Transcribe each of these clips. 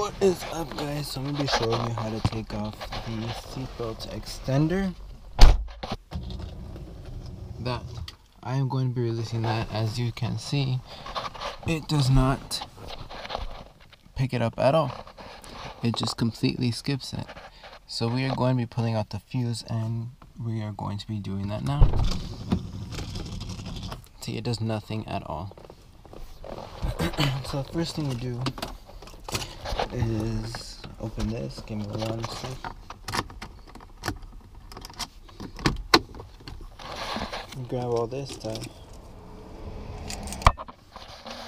What is up, guys? So I'm going to be showing you how to take off the seatbelt extender. That I am going to be releasing that. As you can see, it does not pick it up at all. It just completely skips it. So we are going to be pulling out the fuse, and we are going to be doing that now. See, it does nothing at all. So the first thing you do is open this. Give me 1 sec. Grab all this stuff,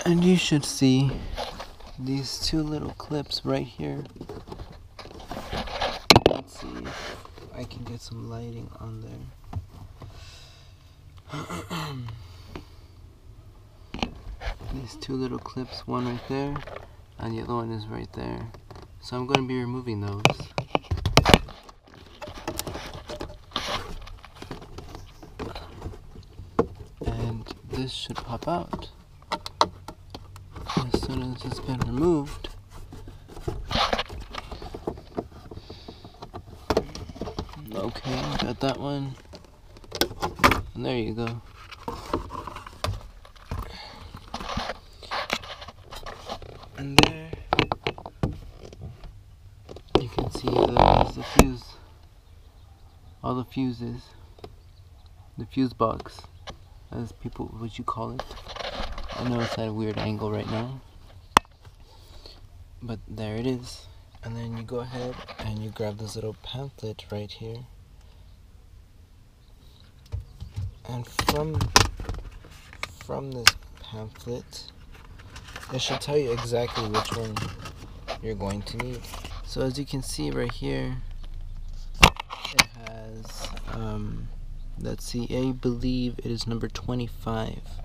and you should see these two little clips right here. Let's see if I can get some lighting on there. These two little clips, one right there and the other one is right there. So I'm going to be removing those. And this should pop out as soon as it's been removed. Okay, got that one. And there you go. And there you can see the fuse, all the fuses, the fuse box, as people what you call it. I know it's at a weird angle right now, but there it is. And then you go ahead and you grab this little pamphlet right here, and from this pamphlet it should tell you exactly which one you're going to need. So as you can see right here, it has, let's see, I believe it is number 25.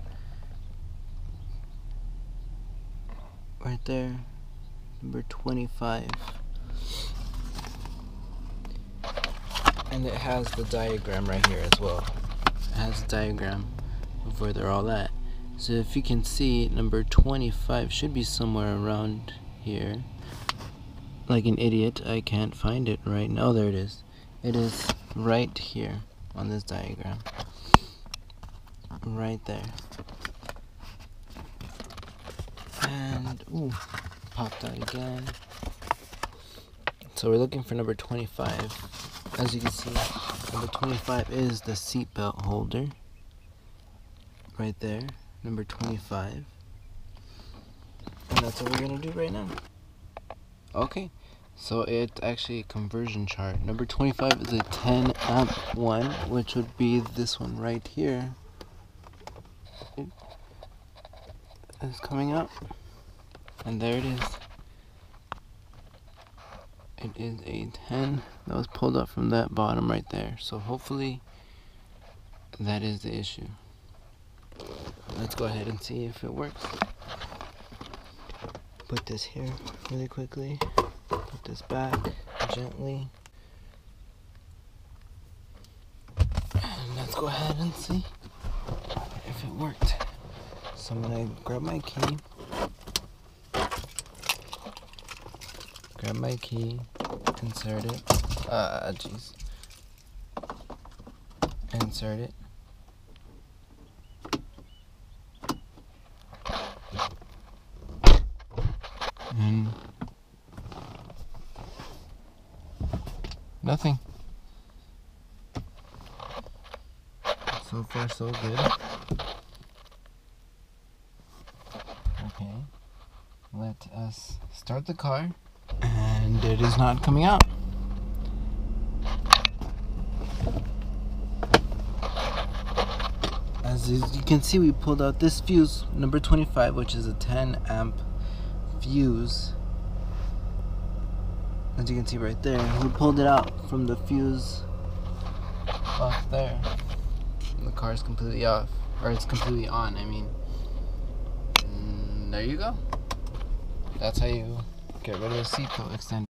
Right there, number 25. And it has the diagram right here as well. It has a diagram of where they're all at. So if you can see, number 25 should be somewhere around here. Like an idiot, I can't find it right now. Oh, there it is. It is right here on this diagram. Right there. And, ooh, popped out again. So we're looking for number 25. As you can see, number 25 is the seatbelt holder. Right there. Number 25, and that's what we're gonna do right now. Okay, so it's actually a conversion chart. Number 25 is a 10 amp one, which would be this one right here. It is coming up, and there it is. It is a 10 that was pulled up from that bottom right there. So hopefully that is the issue. Let's go ahead and see if it works. Put this here really quickly. Put this back gently. And let's go ahead and see if it worked. So I'm gonna grab my key. Grab my key. Insert it. Jeez. Insert it. And nothing. So far so good. Okay, let us start the car, and it is not coming out. As you can see, we pulled out this fuse, number 25, which is a 10 amp fuse. As you can see right there, we pulled it out from the fuse box there, and the car is completely off, or it's completely on, I mean. And there you go. That's how you get rid of a seatbelt extender.